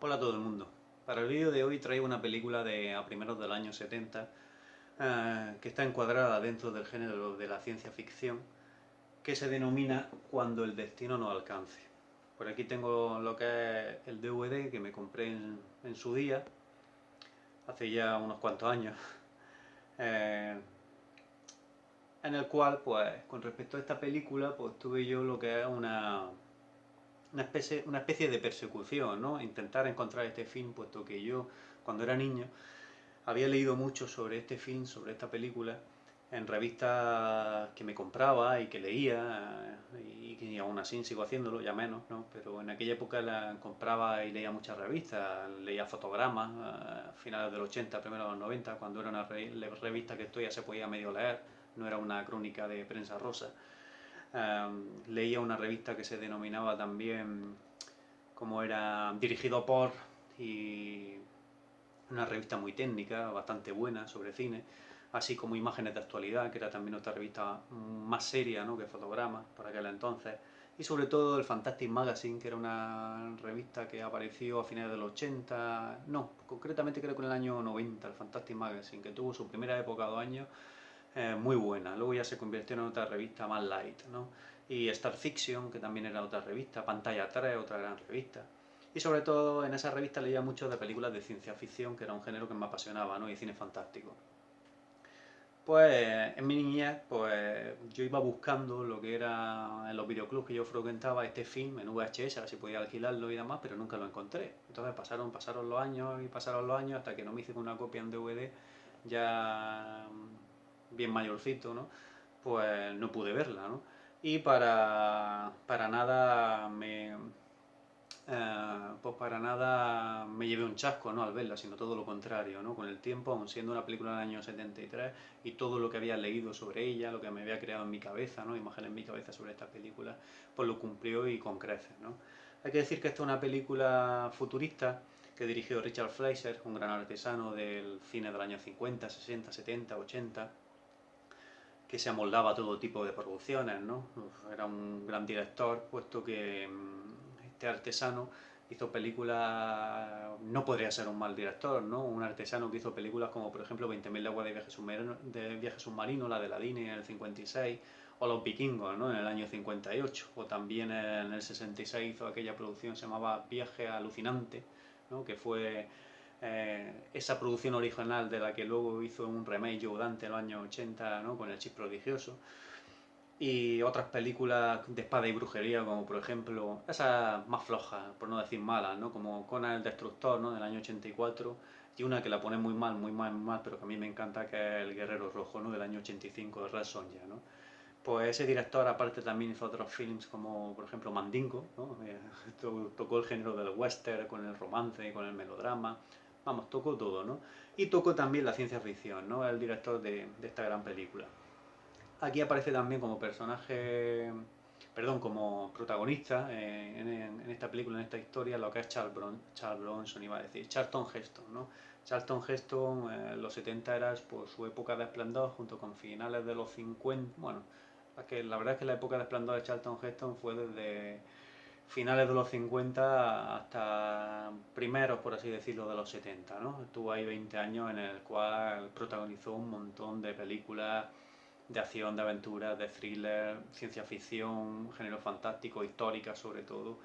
Hola a todo el mundo. Para el vídeo de hoy traigo una película de a primeros del año 70 que está encuadrada dentro del género de la ciencia ficción que se denomina Cuando el destino nos alcance. Por aquí tengo lo que es el DVD que me compré en su día, hace ya unos cuantos años, eh, en el cual, pues, con respecto a esta película, pues tuve yo lo que es una especie de persecución, ¿no? Intentar encontrar este film, puesto que yo, cuando era niño, había leído mucho sobre este film, sobre esta película, en revistas que me compraba y que leía, y que aún así sigo haciéndolo, ya menos, ¿no? Pero en aquella época la compraba y leía muchas revistas, leía fotogramas, a finales del 80, primeros de los 90, cuando era una revista que esto ya se podía medio leer, no era una crónica de prensa rosa. Leía una revista que se denominaba también, como era dirigido por, y una revista muy técnica, bastante buena sobre cine, así como Imágenes de Actualidad, que era también otra revista más seria, ¿no?, que Fotogramas para aquel entonces, y sobre todo el Fantastic Magazine, que era una revista que apareció a finales del 80, no, concretamente creo que en el año 90, el Fantastic Magazine, que tuvo su primera época, 2 años, muy buena. Luego ya se convirtió en otra revista más light, ¿no? Y Star Fiction, que también era otra revista, Pantalla 3, otra gran revista. Y sobre todo en esa revista leía mucho de películas de ciencia ficción, que era un género que me apasionaba, ¿no? Y cine fantástico. Pues en mi niñez, pues yo iba buscando lo que era en los videoclubs que yo frecuentaba este film en VHS, a ver si podía alquilarlo y demás, pero nunca lo encontré. Entonces pasaron los años y pasaron los años hasta que no me hice con una copia en DVD, ya bien mayorcito, ¿no? Pues no pude verla, ¿no? Y para nada me llevé un chasco, ¿no?, al verla, sino todo lo contrario, ¿no? Con el tiempo, aun siendo una película del año 73 y todo lo que había leído sobre ella, lo que me había creado en mi cabeza, ¿no?, imágenes en mi cabeza sobre esta película, pues lo cumplió y con creces, ¿no? Hay que decir que esta es una película futurista que dirigió Richard Fleischer, un gran artesano del cine del año 50, 60, 70, 80, que se amoldaba a todo tipo de producciones, ¿no? Era un gran director, puesto que este artesano hizo películas, no podría ser un mal director, ¿no? Un artesano que hizo películas como, por ejemplo, 20.000 leguas de viaje submarino, la de la Dini en el 56, o Los Vikingos, ¿no?, en el año 58, o también en el 66 hizo aquella producción que se llamaba Viaje Alucinante, ¿no?, que fue esa producción original de la que luego hizo un remake Joe Dante en los años 80, ¿no?, con El Chip Prodigioso, y otras películas de espada y brujería, como por ejemplo, esas más flojas, por no decir malas, ¿no?, como Conan el Destructor, ¿no?, del año 84, y una que la pone muy mal, muy mal, muy mal, pero que a mí me encanta, que es El Guerrero Rojo, ¿no?, del año 85, de Red Sonja, ¿no? Pues ese director aparte también hizo otros films como por ejemplo Mandingo, ¿no? Tocó el género del western con el romance, con el melodrama, vamos, tocó todo, ¿no? Y tocó también la ciencia ficción, ¿no? El director de esta gran película. Aquí aparece también como personaje, perdón, como protagonista en esta película, en esta historia, lo que es Charles Bronson, iba a decir, Charlton Heston, ¿no? Charlton Heston en los 70 era pues, su época de esplendor, junto con finales de los 50, bueno, la verdad es que la época de esplendor de Charlton Heston fue desde finales de los 50 hasta primeros, por así decirlo, de los 70, ¿no? Estuvo ahí 20 años en el cual protagonizó un montón de películas de acción, de aventura, de thriller, ciencia ficción, género fantástico, histórica sobre todo,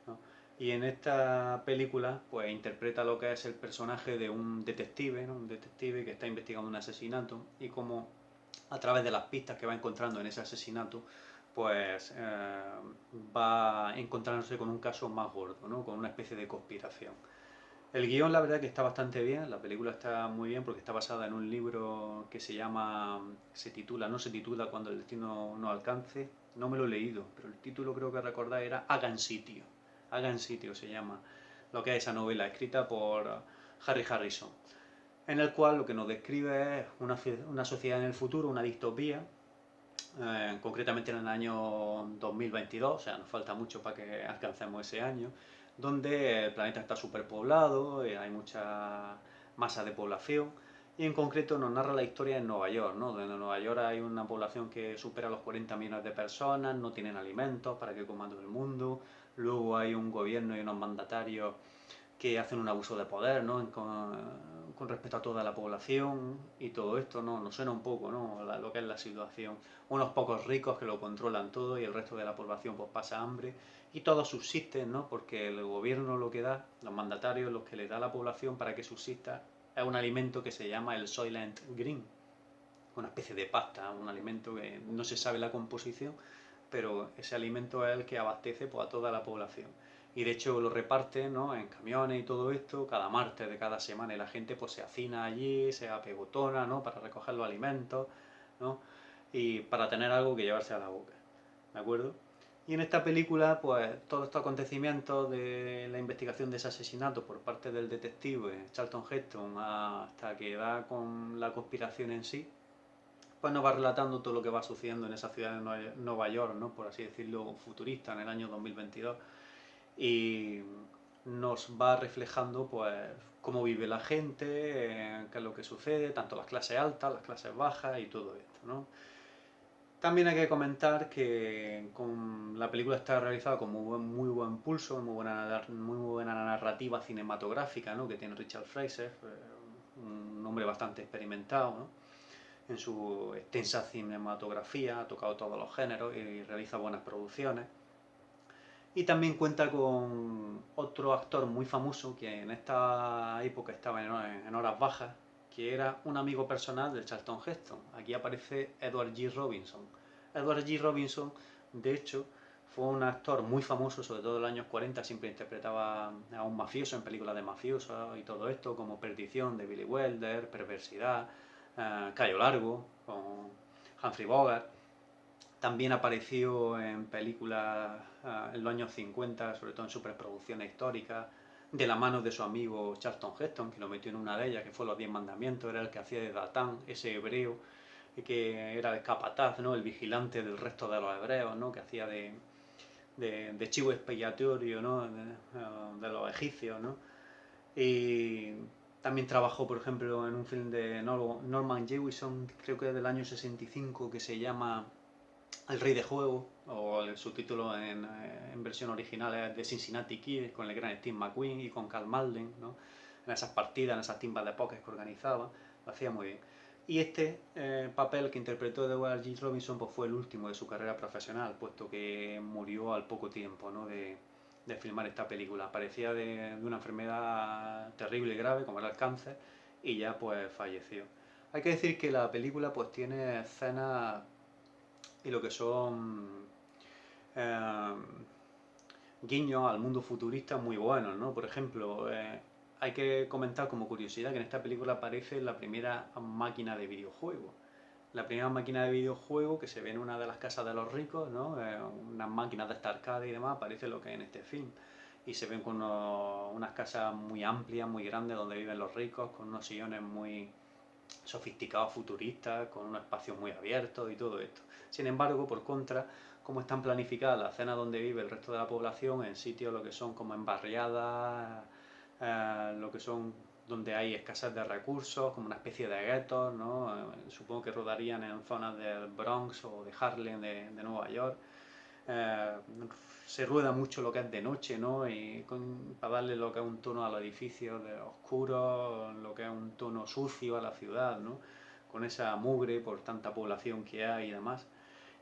¿no? Y en esta película pues interpreta lo que es el personaje de un detective, ¿no?, un detective que está investigando un asesinato, y como a través de las pistas que va encontrando en ese asesinato, pues va encontrándose con un caso más gordo, ¿no?, con una especie de conspiración. El guión, la verdad que está bastante bien, la película está muy bien porque está basada en un libro que no se titula Cuando el destino no alcance, no me lo he leído, pero el título creo que recordar era Hagan sitio se llama, lo que es esa novela, escrita por Harry Harrison, en el cual lo que nos describe es una sociedad en el futuro, una distopía, concretamente en el año 2022, o sea, nos falta mucho para que alcancemos ese año, donde el planeta está superpoblado, hay mucha masa de población, y en concreto nos narra la historia en Nueva York, ¿no?, donde en Nueva York hay una población que supera los 40 millones de personas, no tienen alimentos para que coma todo el mundo, luego hay un gobierno y unos mandatarios que hacen un abuso de poder, ¿no? Con respecto a toda la población y todo esto, ¿no? Nos suena un poco, ¿no? Lo que es la situación. Unos pocos ricos que lo controlan todo y el resto de la población pues pasa hambre y todos subsisten, ¿no? Porque el gobierno lo que da, los mandatarios, los que le da a la población para que subsista, es un alimento que se llama el Soylent Green, una especie de pasta, un alimento que no se sabe la composición, pero ese alimento es el que abastece pues, a toda la población. Y de hecho lo reparten, ¿no? En camiones y todo esto cada martes de cada semana y la gente pues se hacina allí, se apegotona, ¿no? Para recoger los alimentos, ¿no? Y para tener algo que llevarse a la boca, ¿de acuerdo? Y en esta película, pues todos estos acontecimientos de la investigación de ese asesinato por parte del detective Charlton Heston hasta que da con la conspiración en sí, pues nos va relatando todo lo que va sucediendo en esa ciudad de Nueva York, ¿no? Por así decirlo, futurista, en el año 2022. Y nos va reflejando pues cómo vive la gente, qué es lo que sucede, tanto las clases altas, las clases bajas y todo esto, ¿no? También hay que comentar que la película está realizada con muy buen pulso, muy buena narrativa cinematográfica, ¿no? Que tiene Richard Fraser, un hombre bastante experimentado, ¿no? En su extensa cinematografía, ha tocado todos los géneros y realiza buenas producciones. Y también cuenta con otro actor muy famoso que en esta época estaba en horas bajas, que era un amigo personal de Charlton Heston. Aquí aparece Edward G. Robinson. Edward G. Robinson, de hecho, fue un actor muy famoso, sobre todo en los años 40, siempre interpretaba a un mafioso en películas de mafiosos y todo esto, como Perdición de Billy Wilder, Perversidad, Cayo Largo, con Humphrey Bogart. También apareció en películas en los años 50, sobre todo en superproducciones históricas, de la mano de su amigo Charlton Heston, que lo metió en una de ellas, que fue Los 10 Mandamientos, era el que hacía de Datán, ese hebreo, que era el capataz, ¿no? El vigilante del resto de los hebreos, ¿no? Que hacía de chivo expiatorio, ¿no? De los egipcios, ¿no? Y también trabajó, por ejemplo, en un film de Norman Jewison, creo que es del año 65, que se llama El Rey de Juego, o el subtítulo en versión original es de Cincinnati Kid, con el gran Steve McQueen y con Karl Malden, ¿no? En esas partidas, en esas timbas de póker que organizaba, lo hacía muy bien. Y este papel que interpretó Edward G. Robinson pues, fue el último de su carrera profesional, puesto que murió al poco tiempo, ¿no? de filmar esta película. Parecía de una enfermedad terrible y grave, como era el cáncer, y ya pues falleció. Hay que decir que la película pues tiene escenas y lo que son eh, guiños al mundo futurista muy buenos, ¿no? Por ejemplo, hay que comentar como curiosidad que en esta película aparece la primera máquina de videojuego. La primera máquina de videojuego que se ve en una de las casas de los ricos, ¿no? Unas máquinas de esta arcade y demás, aparece lo que es en este film. Y se ven con unas casas muy amplias, muy grandes, donde viven los ricos, con unos sillones muy sofisticados, futuristas, con unos espacios muy abiertos y todo esto. Sin embargo, por contra, cómo están planificadas las zonas donde vive el resto de la población, en sitios lo que son como en barriadas, lo que son donde hay escasez de recursos, como una especie de guetos, ¿no? Supongo que rodarían en zonas del Bronx o de Harlem de Nueva York. Eh, Se rueda mucho lo que es de noche, ¿no? Y para darle lo que es un tono a los edificios de oscuro, lo que es un tono sucio a la ciudad, ¿no? Con esa mugre por tanta población que hay y demás.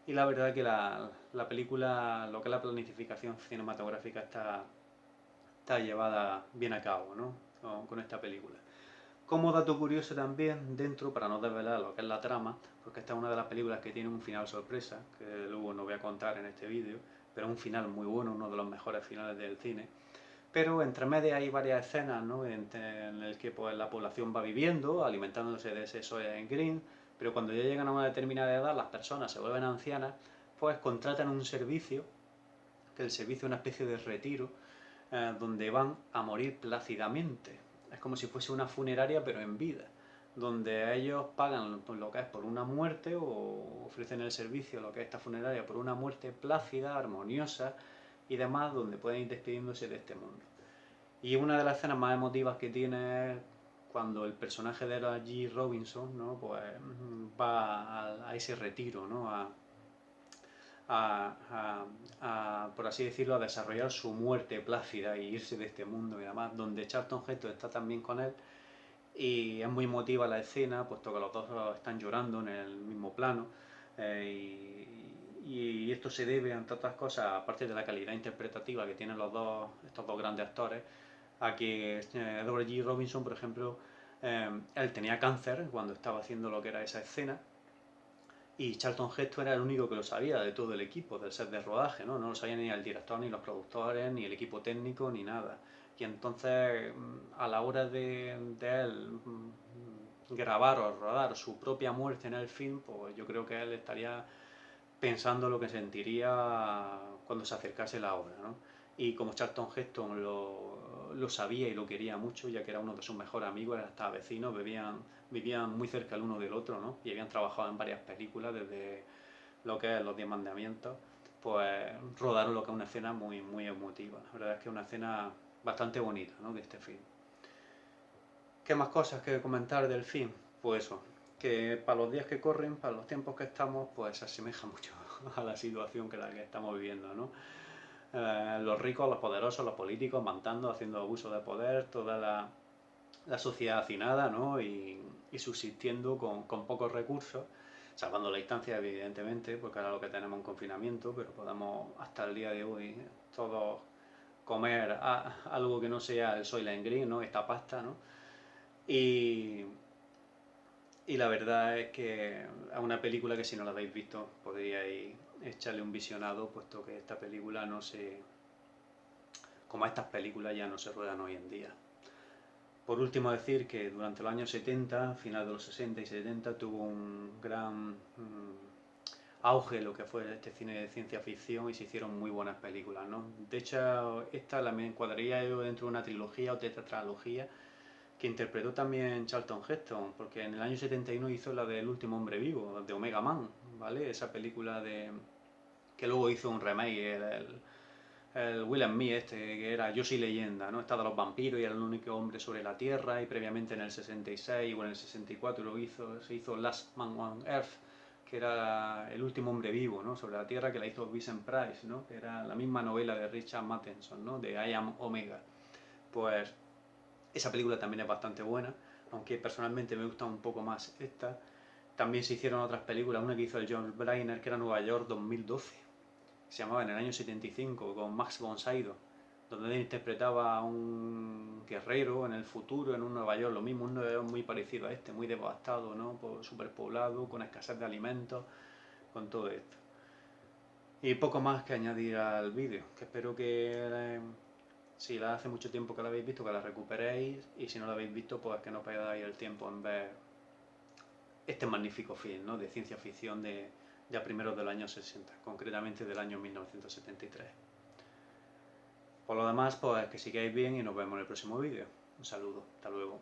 Y la verdad que la película, lo que es la planificación cinematográfica está llevada bien a cabo, ¿no? Con esta película. Como dato curioso también, dentro, para no desvelar lo que es la trama, porque esta es una de las películas que tiene un final sorpresa, que luego no voy a contar en este vídeo, pero es un final muy bueno, uno de los mejores finales del cine. Pero entre medias hay varias escenas, ¿no? En el que pues, la población va viviendo, alimentándose de ese soya en green, pero cuando ya llegan a una determinada edad, las personas se vuelven ancianas, pues contratan un servicio, que el servicio es una especie de retiro, donde van a morir plácidamente. Es como si fuese una funeraria pero en vida, donde ellos pagan lo que es por una muerte o ofrecen el servicio, lo que es esta funeraria, por una muerte plácida, armoniosa y demás, donde pueden ir despidiéndose de este mundo. Y una de las escenas más emotivas que tiene es cuando el personaje de G. Robinson, ¿no? Pues va a ese retiro, ¿no? por así decirlo, a desarrollar su muerte plácida y irse de este mundo y demás, donde Charlton Heston está también con él. Y es muy emotiva la escena, puesto que los dos están llorando en el mismo plano. Y esto se debe, entre otras cosas, aparte de la calidad interpretativa que tienen estos dos grandes actores, a que Edward G. Robinson, por ejemplo, él tenía cáncer cuando estaba haciendo lo que era esa escena, y Charlton Heston era el único que lo sabía de todo el equipo, del set de rodaje, ¿no? No lo sabía ni el director, ni los productores, ni el equipo técnico, ni nada. Y entonces, a la hora de él grabar o rodar su propia muerte en el film, pues yo creo que él estaría pensando lo que sentiría cuando se acercase la obra, ¿no? Y como Charlton Heston lo sabía y lo quería mucho, ya que era uno de sus mejores amigos, eran hasta vecinos, vivían muy cerca el uno del otro, ¿no? Y habían trabajado en varias películas, desde lo que es Los Diez Mandamientos, pues rodaron lo que es una escena muy, muy emotiva. La verdad es que es una escena bastante bonita, ¿no? De este film. ¿Qué más cosas que comentar del film? Pues eso, que para los días que corren, para los tiempos que estamos, pues se asemeja mucho a la situación que la que estamos viviendo, ¿no? Los ricos, los poderosos, los políticos mandando, haciendo abuso de poder, toda la sociedad hacinada, ¿no? Y subsistiendo con pocos recursos, salvando la distancia, evidentemente, porque ahora lo que tenemos es un confinamiento, pero podemos hasta el día de hoy todos comer algo que no sea el Soylent Green, ¿no? Esta pasta, ¿no? Y, y la verdad es que es una película que, si no la habéis visto, podríais echarle un visionado, puesto que esta película no se... como estas películas ya no se ruedan hoy en día. Por último, decir que durante los años 70, final de los 60 y 70, tuvo un gran auge lo que fue este cine de ciencia ficción, y se hicieron muy buenas películas, ¿no? De hecho, esta la me encuadraría yo dentro de una trilogía o tetralogía que interpretó también Charlton Heston, porque en el año 71 hizo la del Último Hombre Vivo, de Omega Man, ¿vale? Esa película que luego hizo un remake, el Will and Me, que era Yo soy leyenda, ¿no? Está de los vampiros y era el único hombre sobre la Tierra, y previamente en el 66 o en el 64 se hizo Last Man on Earth, que era el último hombre vivo, ¿no? Sobre la Tierra, que la hizo Vincent Price, ¿no? Que era la misma novela de Richard Matheson, ¿no? De I Am Omega. Pues esa película también es bastante buena, aunque personalmente me gusta un poco más esta. También se hicieron otras películas, una que hizo el John Briner, que era Nueva York 2012, se llamaba En el año 75, con Max von Sydow, donde él interpretaba a un guerrero en el futuro, en un Nueva York, lo mismo, un Nueva York muy parecido a este, muy devastado, ¿no? Superpoblado, con escasez de alimentos, con todo esto. Y poco más que añadir al vídeo, que espero que si la hace mucho tiempo que la habéis visto, que la recuperéis, y si no la habéis visto, pues que no perdáis el tiempo en ver este magnífico film, ¿no? De ciencia ficción de ya primeros del año 60, concretamente del año 1973. Por lo demás, pues que sigáis bien y nos vemos en el próximo vídeo. Un saludo, hasta luego.